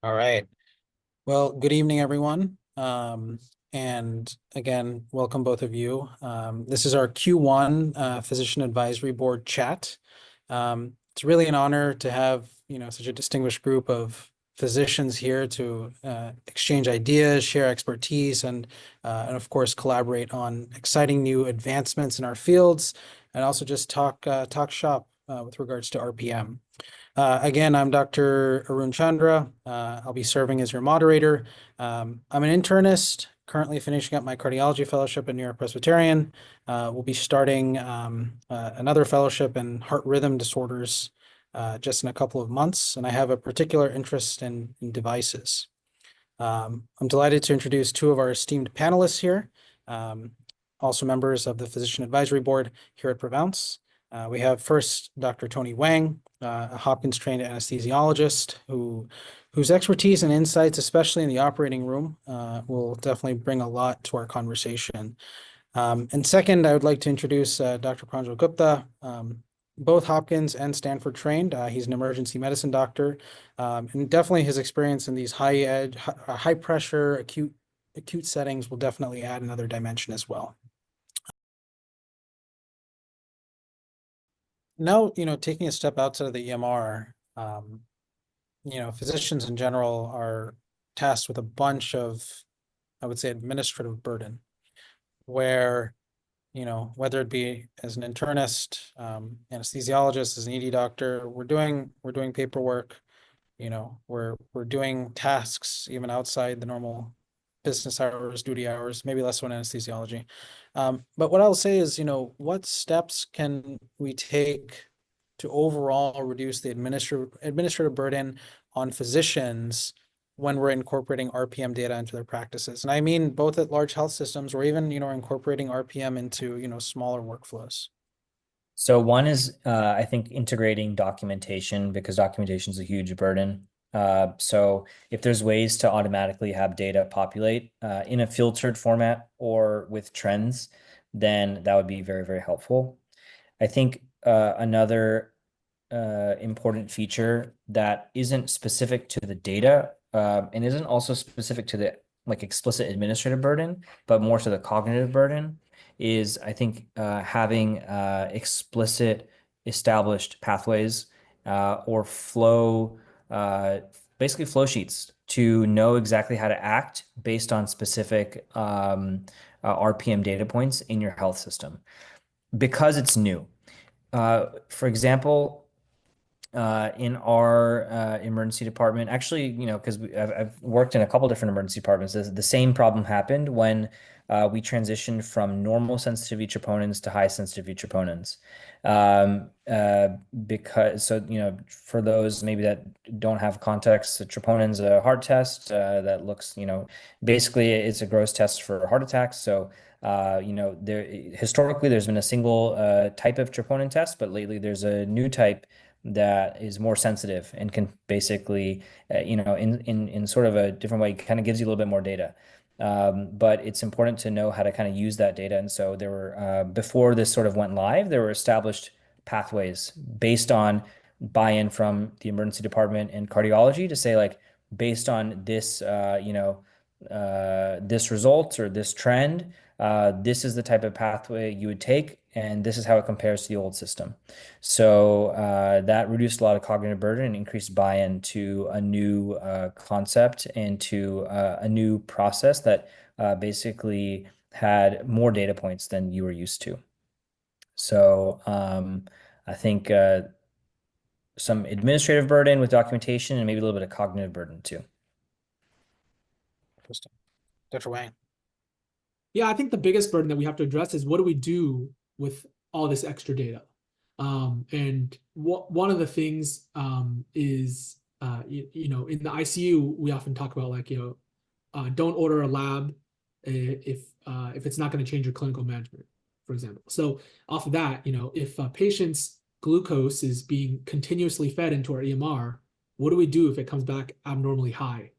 All right. Well, good evening, everyone. And again, welcome both of you. This is our Q1 Physician Advisory Board chat. It's really an honor to have, such a distinguished group of physicians here to exchange ideas, share expertise, and of course, collaborate on exciting new advancements in our fields, and also just talk shop with regards to RPM. Again, I'm Dr. Arun Chandra. I'll be serving as your moderator. I'm an internist, currently finishing up my cardiology fellowship at New York Presbyterian. We'll be starting another fellowship in heart rhythm disorders just in a couple of months, and I have a particular interest in devices. I'm delighted to introduce two of our esteemed panelists here, also members of the Physician Advisory Board here at Prevounce. We have first Dr. Tony Wang, a Hopkins-trained anesthesiologist whose expertise and insights, especially in the operating room, will definitely bring a lot to our conversation. And second, I would like to introduce Dr. Prajal Gupta, both Hopkins and Stanford trained. He's an emergency medicine doctor, and definitely his experience in these high pressure, acute settings will definitely add another dimension as well. Now, taking a step outside of the EMR, physicians in general are tasked with a bunch of, I would say, administrative burden, where, whether it be as an internist, anesthesiologist, as an ED doctor, we're doing paperwork, we're doing tasks even outside the normal business hours, duty hours, maybe less so in anesthesiology. But what I'll say is, what steps can we take to overall reduce the administrative burden on physicians when we're incorporating RPM data into their practices? And I mean both at large health systems or even, incorporating RPM into, smaller workflows. So one is, I think, integrating documentation because documentation is a huge burden. So if there's ways to automatically have data populate in a filtered format or with trends, then that would be very, very helpful. I think another important feature that isn't specific to the data and isn't also specific to the explicit administrative burden, but more to the cognitive burden is I think having explicit established pathways or basically flow sheets to know exactly how to act based on specific RPM data points in your health system because it's new. For example, in our emergency department, actually, because I've worked in a couple different emergency departments, the same problem happened when we transitioned from normal sensitivity troponins to high sensitivity troponins. For those maybe that don't have context, the troponin's a heart test that looks, basically it's a gross test for heart attacks. So historically there's been a single type of troponin test, but lately there's a new type that is more sensitive and can basically, in sort of a different way, kind of gives you a little bit more data. But it's important to know how to kind of use that data. And so there were, before this sort of went live, there were established pathways based on buy-in from the emergency department and cardiology to say, like, based on this, this result or this trend, this is the type of pathway you would take, and this is how it compares to the old system. So that reduced a lot of cognitive burden and increased buy-in to a new concept and to a new process that basically had more data points than you were used to. So I think some administrative burden with documentation and maybe a little bit of cognitive burden too. Interesting. Dr. Wang. Yeah, I think the biggest burden that we have to address is what do we do with all this extra data? And one of the things is, in the ICU, we often talk about don't order a lab if it's not going to change your clinical management, for example. So off of that, if a patient's glucose is being continuously fed into our EMR, what do we do if it comes back abnormally high,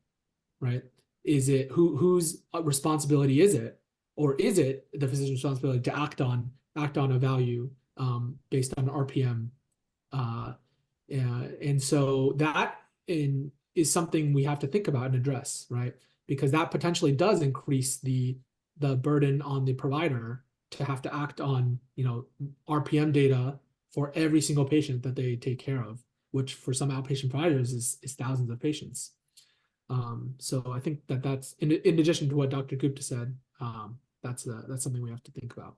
right? Is it whose responsibility is it? Or is it the physician's responsibility to act on a value based on RPM? And so that in is something we have to think about and address, right? Because that potentially does increase the burden on the provider to have to act on, RPM data for every single patient that they take care of, which for some outpatient providers is thousands of patients. So I think that's in addition to what Dr. Gupta said, that's something we have to think about.